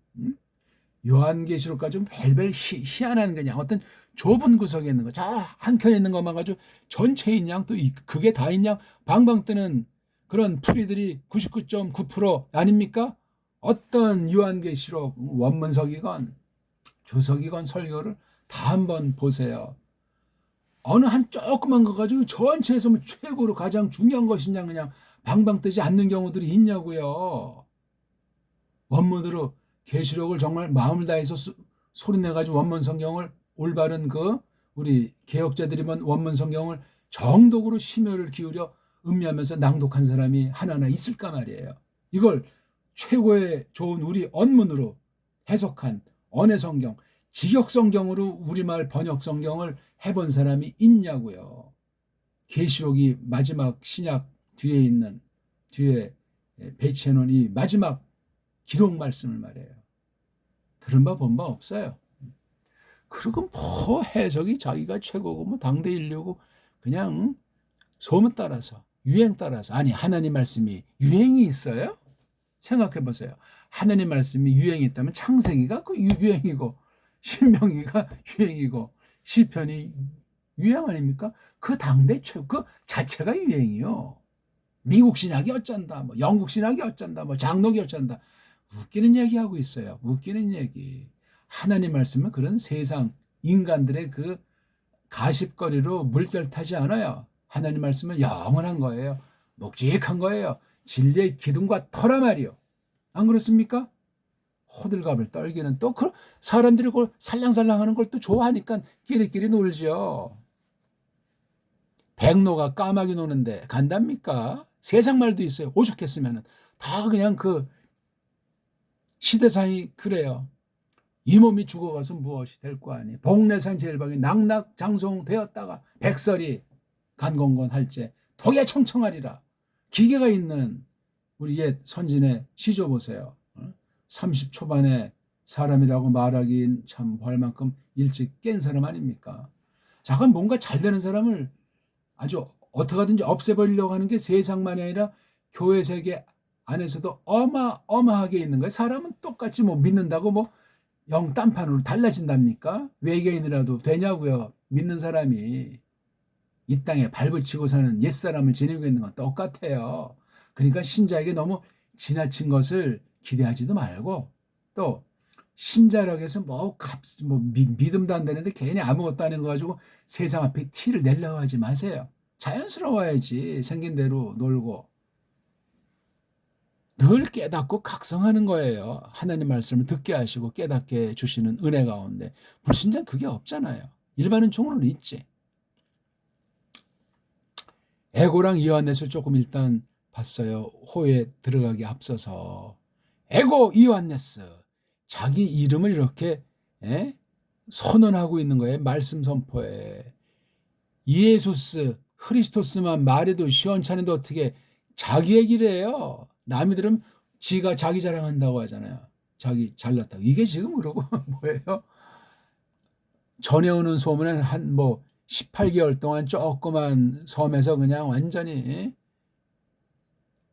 요한계시록까지 좀 별별 희한한 그냥 어떤 좁은 구석에 있는 거, 저 한켠에 있는 것만 가지고 전체인 양 또 그게 다인 양 방방 뜨는 그런 풀이들이 99.9% 아닙니까? 어떤 요한계시록 원문석이건 주석이건 설교를 다 한번 보세요. 어느 한 조그만 거 가지고 전체에서 뭐 최고로 가장 중요한 것이냐 그냥 방방 뜨지 않는 경우들이 있냐고요. 원문으로 계시록을 정말 마음을 다해서 소리내가지고 원문 성경을 올바른 우리 개혁자들이면 원문 성경을 정독으로 심혈을 기울여 음미하면서 낭독한 사람이 하나하나 있을까 말이에요. 이걸 최고의 좋은 우리 언문으로 해석한 언해 성경, 직역 성경으로 우리말 번역 성경을 해본 사람이 있냐고요. 계시록이 마지막 신약 뒤에 배치해 놓은 이 마지막 기록 말씀을 말해요. 들은 바 본 바 없어요. 그리고 뭐 해석이 자기가 최고고 뭐 당대 인류고 그냥 소문 따라서, 유행 따라서. 아니, 하나님 말씀이 유행이 있어요? 생각해 보세요. 하나님 말씀이 유행이 있다면 창세기가 그 유행이고, 신명기가 유행이고, 시편이 유행 아닙니까? 그 당대 최고, 그 자체가 유행이요. 미국 신학이 어쩐다, 뭐 영국 신학이 어쩐다, 뭐 장로기 어쩐다. 웃기는 얘기하고 있어요. 웃기는 얘기. 하나님 말씀은 그런 세상 인간들의 그 가십거리로 물결 타지 않아요. 하나님 말씀은 영원한 거예요. 묵직한 거예요. 진리의 기둥과 터라 말이요. 안 그렇습니까? 호들갑을 떨기는 또 그 사람들이 그걸 살랑살랑하는 걸 또 좋아하니까 끼리끼리 놀지요. 백로가 까마귀 노는데 간답니까? 세상 말도 있어요. 오죽했으면은 다 그냥 그 시대상이 그래요. 이 몸이 죽어가서 무엇이 될 거 아니. 복내산 제일방이 낙낙장송되었다가 백설이 간건건할제 독에 청청하리라. 기계가 있는 우리 옛 선진의 시조 보세요. 30 초반에 사람이라고 말하긴 참 할 만큼 일찍 깬 사람 아닙니까? 잠깐 뭔가 잘 되는 사람을 아주 어떻게 하든지 없애버리려고 하는 게 세상만이 아니라 교회 세계 안에서도 어마어마하게 있는 거예요. 사람은 똑같이 뭐 믿는다고 뭐 영 딴판으로 달라진답니까? 외계인이라도 되냐고요. 믿는 사람이 이 땅에 발붙이고 사는 옛사람을 지니고 있는 건 똑같아요. 그러니까 신자에게 너무 지나친 것을 기대하지도 말고 또 신자라고 해서 믿음도 안 되는데 괜히 아무것도 아닌 거 가지고 세상 앞에 티를 내려고 하지 마세요. 자연스러워야지. 생긴 대로 놀고. 늘 깨닫고 각성하는 거예요. 하나님 말씀을 듣게 하시고 깨닫게 주시는 은혜 가운데. 불신자는 그게 없잖아요. 일반은 종으로는 있지. 에고랑 이오한넷을 조금 일단 봤어요. 호에 들어가기 앞서서. 에고 이오한네스. 자기 이름을 이렇게 선언하고 있는 거예요. 말씀 선포에. 예수스, 크리스토스만 말해도 시원찮은데 어떻게 자기 얘기를 해요. 남이 들으면 지가 자기 자랑한다고 하잖아요. 자기 잘났다고. 이게 지금 그러고 뭐예요? 전해오는 소문은 한 18개월 동안 조그만 섬에서 그냥 완전히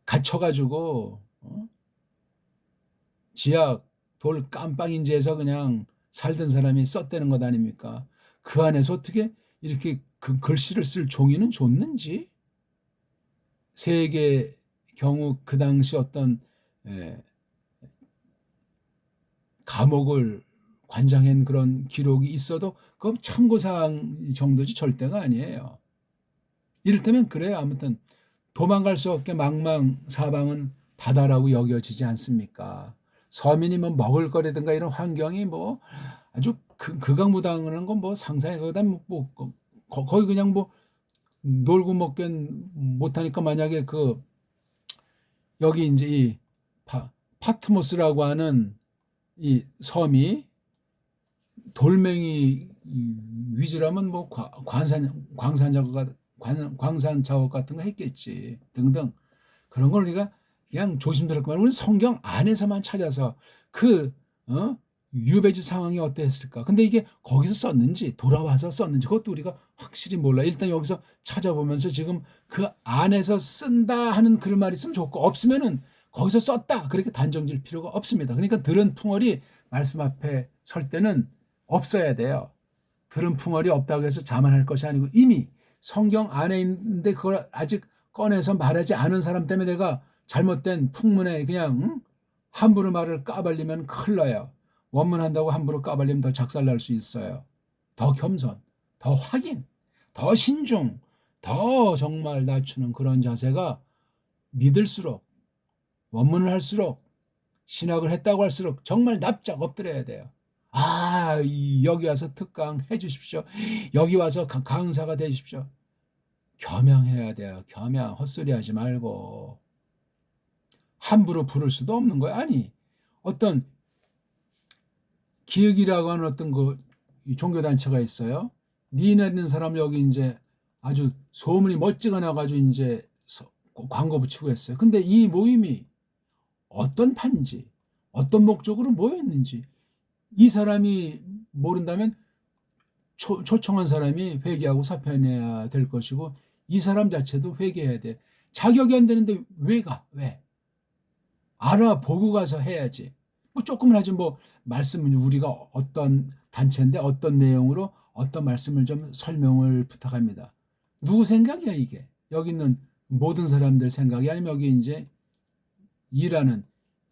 갇혀가지고 지하 돌 깜빵인지에서 그냥 살던 사람이 썼다는 것 아닙니까? 그 안에서 어떻게 이렇게 그 글씨를 쓸 종이는 줬는지? 세계 경우 그 당시 어떤 감옥을 관장한 그런 기록이 있어도 그건 참고사항 정도지 절대가 아니에요. 이를테면 그래요. 아무튼 도망갈 수 없게 망망사방은 바다라고 여겨지지 않습니까? 서민이 뭐 먹을거리든가 이런 환경이 뭐 아주 극악무당한 건 뭐 상상해. 거기다 거의 그냥 뭐 놀고 먹긴 못하니까 만약에 그 여기 이제 이 파트모스라고 하는 이 섬이 돌멩이 위주라면 뭐 광산 작업 같은 거 했겠지 등등. 그런 걸 우리가 그냥 조심스럽게 말하면 우리는 성경 안에서만 찾아서 그 유배지 상황이 어땠을까. 근데 이게 거기서 썼는지 돌아와서 썼는지 그것도 우리가 확실히 몰라. 일단 여기서 찾아보면서 지금 그 안에서 쓴다 하는 그런 말이 있으면 좋고 없으면은 거기서 썼다 그렇게 단정질 필요가 없습니다. 그러니까 들은 풍월이 말씀 앞에 설 때는 없어야 돼요. 들은 풍월이 없다고 해서 자만할 것이 아니고 이미 성경 안에 있는데 그걸 아직 꺼내서 말하지 않은 사람 때문에 내가 잘못된 풍문에 그냥 함부로 말을 까발리면 큰일 나요. 원문한다고 함부로 까발리면 더 작살날 수 있어요. 더 겸손, 더 확인, 더 신중, 더 정말 낮추는 그런 자세가 믿을수록 원문을 할수록 신학을 했다고 할수록 정말 납작 엎드려야 돼요. 여기 와서 특강 해주십시오. 여기 와서 강사가 되십시오. 겸양해야 돼요. 겸양. 헛소리 하지 말고. 함부로 부를 수도 없는 거예요. 아니, 어떤 기획이라고 하는 어떤 그 종교단체가 있어요. 니네는 사람 여기 이제 아주 소문이 멋지게 나가지고 이제 광고 붙이고 했어요. 근데 이 모임이 어떤 판인지, 어떤 목적으로 모였는지 이 사람이 모른다면 초청한 사람이 회개하고 사표내야 될 것이고 이 사람 자체도 회개해야 돼. 자격이 안 되는데 왜 가? 왜? 알아보고 가서 해야지. 뭐 조금은 하지 뭐 말씀은 우리가 어떤 단체인데 어떤 내용으로 어떤 말씀을 좀 설명을 부탁합니다. 누구 생각이야 이게? 여기 있는 모든 사람들 생각이 아니면 여기 이제 일하는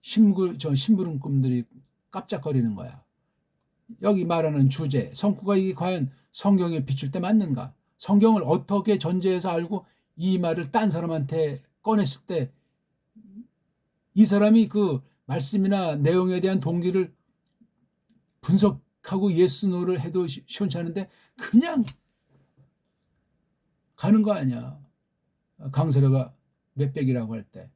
심부름꾼들이 깜짝거리는 거야. 여기 말하는 주제, 성구가 이게 과연 성경에 비출 때 맞는가? 성경을 어떻게 전제해서 알고 이 말을 딴 사람한테 꺼냈을 때 이 사람이 그 말씀이나 내용에 대한 동기를 분석하고 예스노를 해도 시원찮은데 그냥 가는 거 아니야. 강세례가 몇백이라고 할 때.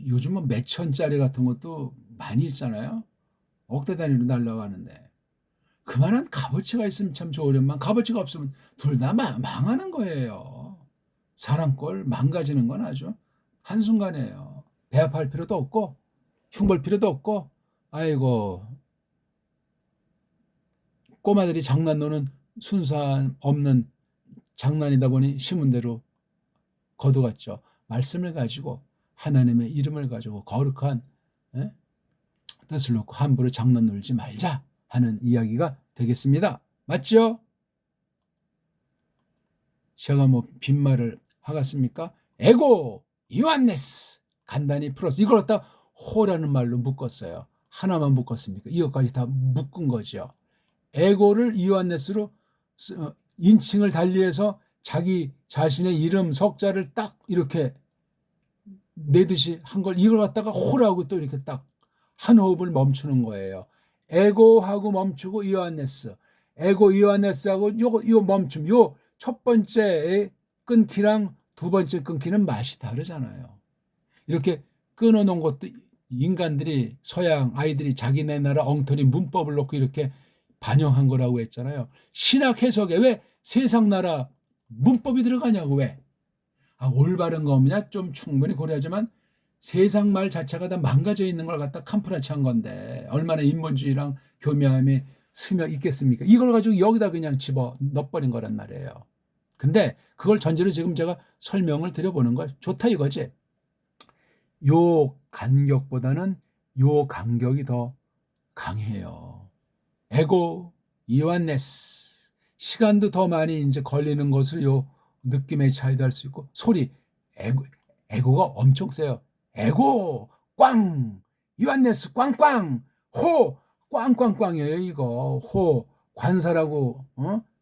요즘은 몇 천짜리 같은 것도 많이 있잖아요. 억대 단위로 날라가는데. 그만한 값어치가 있으면 참 좋으련만 값어치가 없으면 둘 다 망하는 거예요. 사람 꼴 망가지는 건 아주 한순간이에요. 배합할 필요도 없고 흉볼 필요도 없고 아이고 꼬마들이 장난 노는 순수한 없는 장난이다 보니 심은 대로 거두갔죠. 말씀을 가지고 하나님의 이름을 가지고 거룩한 뜻을 놓고 함부로 장난 놀지 말자 하는 이야기가 되겠습니다. 맞죠? 제가 뭐 빈말을 하겠습니까? 에고 요한네스 간단히 풀어서 이걸 갖다 호라는 말로 묶었어요. 하나만 묶었습니까? 이것까지 다 묶은 거죠. 에고를 요한네스로 인칭을 달리해서 자기 자신의 이름 석자를 딱 이렇게 내듯이 한 걸 이걸 갖다가 호라고 또 이렇게 딱 한 호흡을 멈추는 거예요. 에고하고 멈추고 요한네스, 에고 요한네스하고 요 멈춤, 요 첫 번째 끊기랑 두 번째 끊기는 맛이 다르잖아요. 이렇게 끊어놓은 것도 인간들이 서양 아이들이 자기네 나라 엉터리 문법을 놓고 이렇게 반영한 거라고 했잖아요. 신학 해석에 왜 세상 나라 문법이 들어가냐고 왜? 올바른 거 없냐? 좀 충분히 고려하지만 세상 말 자체가 다 망가져 있는 걸 갖다 캄프라치 한 건데 얼마나 인본주의랑 교묘함이 스며 있겠습니까? 이걸 가지고 여기다 그냥 집어 넣어버린 거란 말이에요. 근데 그걸 전제로 지금 제가 설명을 드려보는 거 좋다 이거지. 요 간격보다는 요 간격이 더 강해요. 에고, 이완네스. 시간도 더 많이 이제 걸리는 것을 요 느낌의 차이도 할 수 있고 소리 에고가 엄청 세요. 에고 꽝 이완네스 꽝꽝 호 꽝꽝꽝이에요 이거 호 관사라고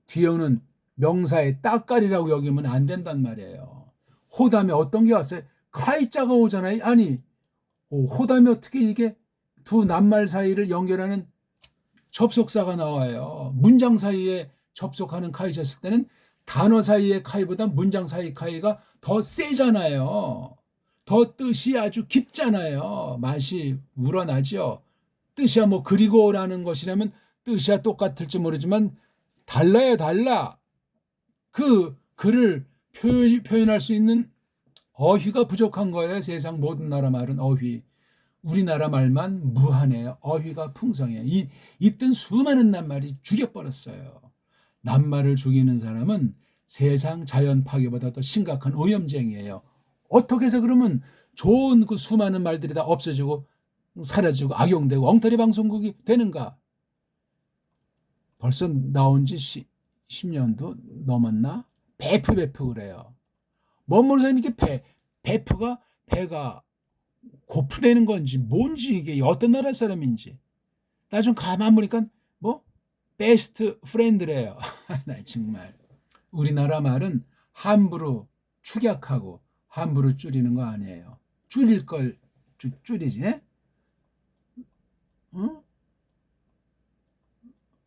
뒤에 오는 명사의 따까리라고 여기면 안 된단 말이에요. 호 다음에 어떤 게 왔어요? 카이자가 오잖아요. 아니 호 다음에 어떻게 이게 두 낱말 사이를 연결하는 접속사가 나와요. 문장 사이에 접속하는 카이셨을 때는 단어 사이의 카이보다 문장 사이 카이가 더 세잖아요. 더 뜻이 아주 깊잖아요. 맛이 우러나죠. 뜻이야 뭐 그리고라는 것이라면 뜻이야 똑같을지 모르지만 달라요 달라. 그 글을 표현할 수 있는 어휘가 부족한 거예요. 세상 모든 나라 말은 어휘. 우리나라 말만 무한해요. 어휘가 풍성해요. 있던 수많은 낱말이 죽여버렸어요. 낱말을 죽이는 사람은 세상 자연 파괴보다 더 심각한 오염쟁이에요. 어떻게 해서 그러면 좋은 그 수많은 말들이 다 없어지고 사라지고 악용되고 엉터리 방송국이 되는가? 벌써 나온 지 10년도 넘었나? 배프 그래요. 뭔 사람이 이렇게 배프가 배가 고프되는 건지 뭔지 이게 어떤 나라 사람인지 나중 가만 보니까 뭐 베스트 프렌드래요. 나 정말 우리나라 말은 함부로 축약하고 함부로 줄이는 거 아니에요. 줄일 걸 줄이지. 응?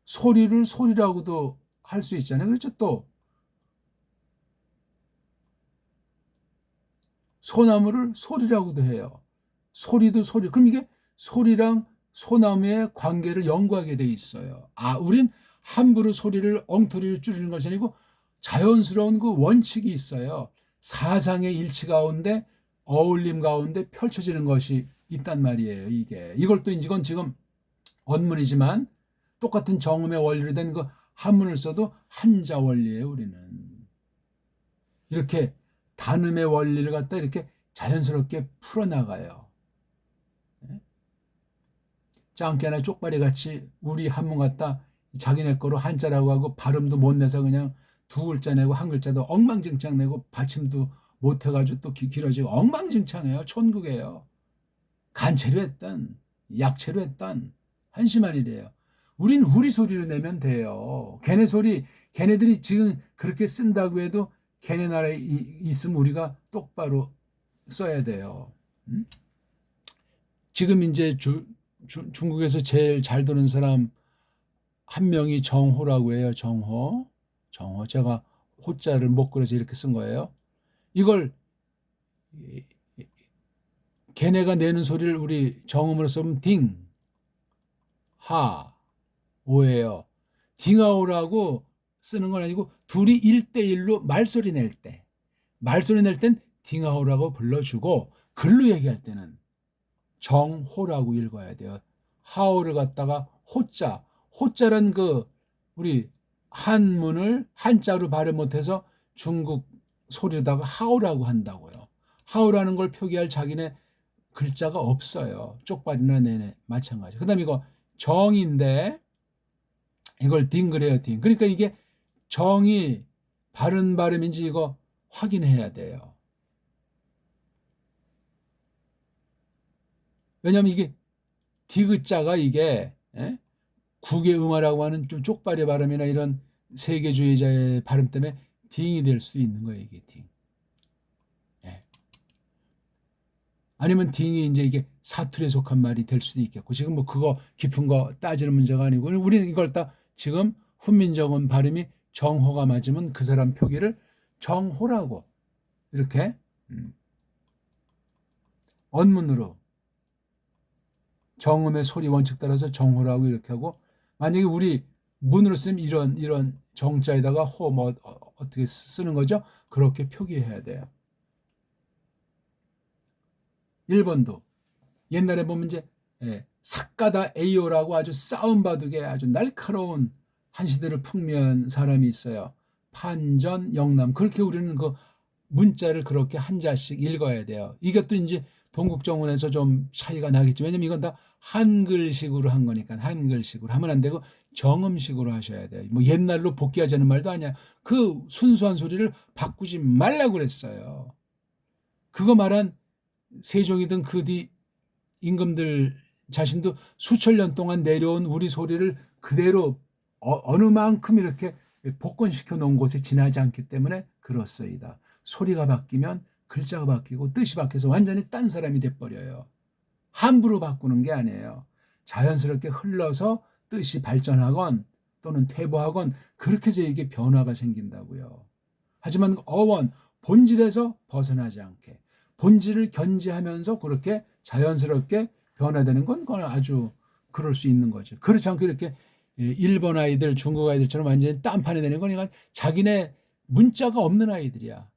소리를 소리라고도 할 수 있잖아요. 그렇죠? 또 소나무를 소리라고도 해요. 소리도 소리. 그럼 이게 소리랑 소나무의 관계를 연구하게 돼 있어요. 우린 함부로 소리를 엉터리로 줄이는 것이 아니고 자연스러운 그 원칙이 있어요. 사상의 일치 가운데 어울림 가운데 펼쳐지는 것이 있단 말이에요. 이걸 또 이건 지금 언문이지만 똑같은 정음의 원리로 된 그 한문을 써도 한자 원리예요, 우리는. 이렇게 단음의 원리를 갖다 이렇게 자연스럽게 풀어나가요. 짱깨나 쪽발이 같이 우리 한문 갖다 자기네 거로 한자라고 하고 발음도 못 내서 그냥 두 글자 내고 한 글자도 엉망진창 내고 받침도 못 해가지고 또 길어지고 엉망진창해요. 천국이에요. 간체로 했던 약체로 했던 한심한 일이에요. 우린 우리 소리로 내면 돼요. 걔네 소리, 걔네들이 지금 그렇게 쓴다고 해도 걔네 나라에 있으면 우리가 똑바로 써야 돼요. 지금 이제 중국에서 제일 잘 도는 사람 한 명이 정호라고 해요. 정호. 제가 호자를 못 그려서 이렇게 쓴 거예요. 이걸 걔네가 내는 소리를 우리 정음으로 쓰면 딩, 하, 오예요. 딩하오라고 쓰는 건 아니고 둘이 1대1로 말소리 낼 땐 딩하오라고 불러주고 글로 얘기할 때는 정호라고 읽어야 돼요. 하오를 갖다가 호자란 그 우리 한문을 한자로 발음 못해서 중국 소리로다가 하오라고 한다고요. 하오라는 걸 표기할 자기네 글자가 없어요. 쪽발이나 내내 마찬가지. 그다음에 이거 정인데 이걸 딩 그래요, 딩. 그러니까 이게 정이 바른 발음인지 이거 확인해야 돼요. 왜냐하면 이게 디귿자가 이게 국외음화라고 하는 좀 쪽발의 발음이나 이런 세계주의자의 발음 때문에 딩이 될 수도 있는 거예요, 이게 딩. 아니면 딩이 이제 이게 사투리에 속한 말이 될 수도 있겠고, 지금 뭐 그거 깊은 거 따지는 문제가 아니고, 우리는 이걸 다 지금 훈민정음 발음이 정호가 맞으면 그 사람 표기를 정호라고 이렇게 언문으로 정음의 소리 원칙 따라서 정호라고 이렇게 하고, 만약에 우리 문으로 쓰면 이런 정자에다가 호 뭐 어떻게 쓰는 거죠? 그렇게 표기해야 돼요. 1번도 옛날에 보면 이제 삭가다 에이오라고 아주 싸움 바둑에 아주 날카로운 한시대를 풍미한 사람이 있어요. 판전 영남. 그렇게 우리는 그 문자를 그렇게 한자씩 읽어야 돼요. 이것도 이제 동국정원에서 좀 차이가 나겠지만, 왜냐면 이건 다 한글식으로 한 거니까 한글식으로 하면 안 되고 정음식으로 하셔야 돼요. 뭐 옛날로 복귀하자는 말도 아니야. 그 순수한 소리를 바꾸지 말라고 그랬어요. 그거 말한 세종이든 그 뒤 임금들 자신도 수천 년 동안 내려온 우리 소리를 그대로 어느 만큼 이렇게 복권시켜 놓은 곳에 지나지 않기 때문에 그렇소이다. 소리가 바뀌면 글자가 바뀌고 뜻이 바뀌어서 완전히 딴 사람이 돼버려요. 함부로 바꾸는 게 아니에요. 자연스럽게 흘러서 뜻이 발전하건 또는 퇴보하건 그렇게 해서 이게 변화가 생긴다고요. 하지만 어원, 본질에서 벗어나지 않게 본질을 견지하면서 그렇게 자연스럽게 변화되는 건 그건 아주 그럴 수 있는 거죠. 그렇지 않고 이렇게 일본 아이들, 중국 아이들처럼 완전히 딴판이 되는 거니까 자기네 문자가 없는 아이들이야.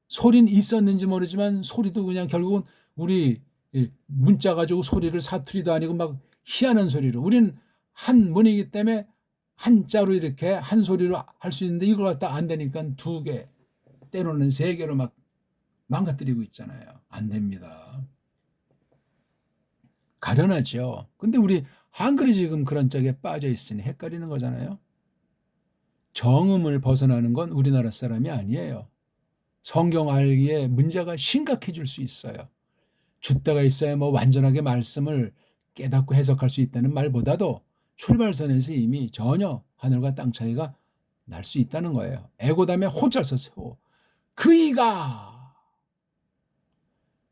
소리는 있었는지 모르지만 소리도 그냥 결국은 우리 문자 가지고 소리를 사투리도 아니고 막 희한한 소리로. 우리는 한문이기 때문에 한자로 이렇게 한 소리로 할 수 있는데 이걸 갖다 안 되니까 두 개, 때로는 세 개로 막 망가뜨리고 있잖아요. 안 됩니다. 가련하죠. 근데 우리 한글이 지금 그런 쪽에 빠져 있으니 헷갈리는 거잖아요. 정음을 벗어나는 건 우리나라 사람이 아니에요. 성경 알기에 문제가 심각해질 수 있어요. 줏대가 있어야 뭐 완전하게 말씀을 깨닫고 해석할 수 있다는 말보다도 출발선에서 이미 전혀 하늘과 땅 차이가 날 수 있다는 거예요. 애고 다음에 호자 써서 그이가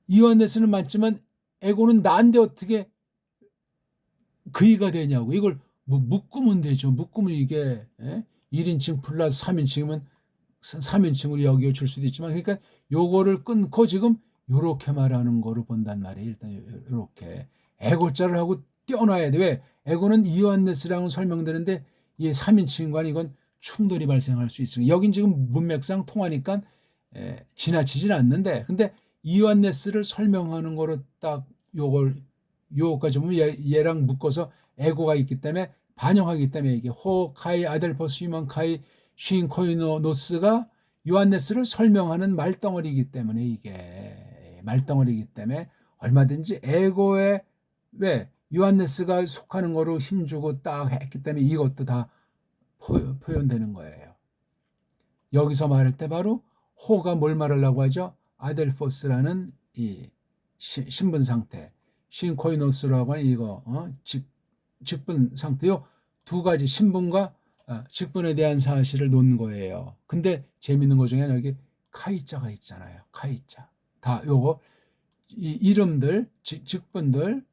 이완네스는 맞지만 애고는 나인데 어떻게 그이가 되냐고. 이걸 뭐 묶으면 되죠. 묶으면 이게 1인칭 플러스 3인칭이면 3인칭으로 여겨줄 수도 있지만, 그러니까 요거를 끊고 지금 요렇게 말하는 거로 본단 말이에요. 일단 요렇게 애고자를 하고 떼어놔야 돼. 왜? 애고는 이완네스랑은 설명되는데 이 3인칭과는 이건 충돌이 발생할 수 있으니까. 여긴 지금 문맥상 통하니까 지나치진 않는데, 근데 이완네스를 설명하는 거로 딱 요거까지 보면 얘랑 묶어서 애고가 있기 때문에 반영하기 때문에 이게 호 카이 아델포스 휴먼 카이 쉰 코이노노스가 요한네스를 설명하는 말덩어리이기 때문에 이게 말덩어리이기 때문에 얼마든지 에고에 왜 요한네스가 속하는 거로 힘주고 딱 했기 때문에 이것도 다 표현되는 거예요. 여기서 말할 때 바로 호가 뭘 말하려고 하죠? 아델포스라는 이 신분 상태, 쉰코이노스라고 하는 이거 직분 상태요. 두 가지 신분과 직분에 대한 사실을 놓는 거예요. 근데 재밌는 것 중에 여기 카이자가 있잖아요. 카이자. 다 요거 이 이름들, 직분들,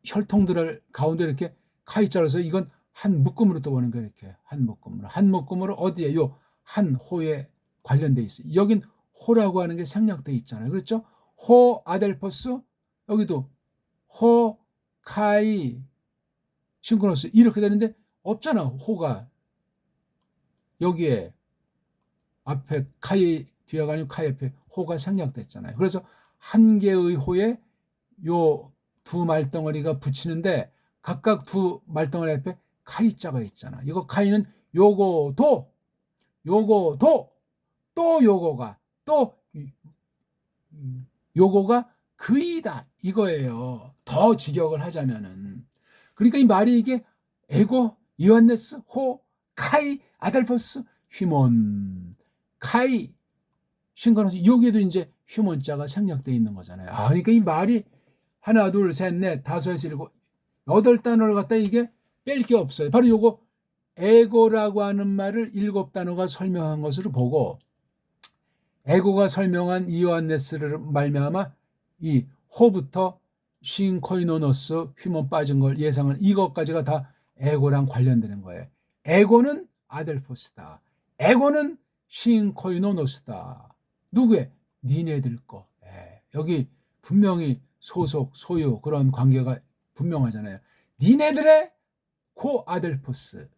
혈통들을 가운데 이렇게 카이자로서 이건 한 묶음으로 또 보는 거예요. 이렇게 한 묶음으로 어디에 요 한 호에 관련돼 있어요. 여긴 호라고 하는 게 생략돼 있잖아요. 그렇죠? 호 아델포스 여기도 호 카이 싱크로스 이렇게 되는데 없잖아. 호가 여기에 앞에 카이 뒤에가 아니고 카이 옆에 호가 생략됐잖아요. 그래서 한 개의 호에 요 두 말덩어리가 붙이는데 각각 두 말덩어리 앞에 카이자가 있잖아. 이거 카이는 요거도 또 요거가 또 요거가 그이다 이거예요. 더 직역을 하자면은 그러니까 이 말이 이게 에고 요한네스 호 카이 아델포스 휴먼 카이 신관호스 여기에도 이제 휴먼자가 생략되어 있는 거잖아요. 그러니까 이 말이 하나 둘 셋 넷 다섯에서 일곱 8단어를 갖다 이게 뺄 게 없어요. 바로 요거 에고라고 하는 말을 7단어가 설명한 것으로 보고 에고가 설명한 요한네스를 말미암아 이 호부터 쉰코이노노스 휴먼 빠진 걸 예상은 이것까지가 다 에고랑 관련되는 거예요. 에고는 아델포스다. 에고는 쉰코이노노스다. 누구의? 니네들 거. 여기 분명히 소속, 소유 그런 관계가 분명하잖아요. 니네들의 코 아델포스.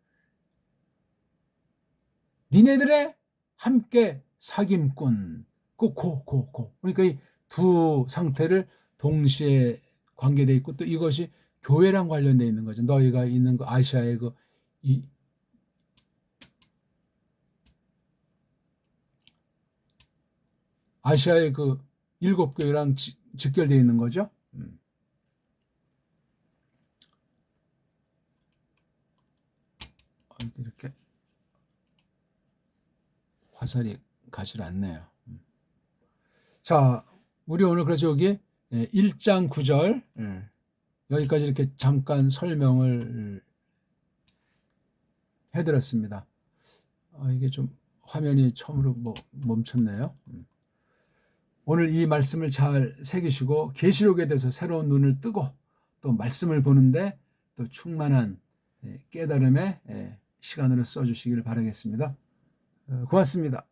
니네들의 함께 사귐꾼. 고. 그러니까 이 두 상태를 동시에 관계되어 있고 또 이것이 교회랑 관련되어 있는 거죠. 너희가 있는 그 아시아의 아시아의 그 7교회랑 직결되어 있는 거죠. 이렇게 화살이 가지 않네요. 자, 우리 오늘 그래서 여기 1장 9절 여기까지 이렇게 잠깐 설명을 해드렸습니다. 이게 좀 화면이 처음으로 멈췄네요. 오늘 이 말씀을 잘 새기시고 계시록에 대해서 새로운 눈을 뜨고 또 말씀을 보는데 또 충만한 깨달음의 시간으로 써주시길 바라겠습니다. 고맙습니다.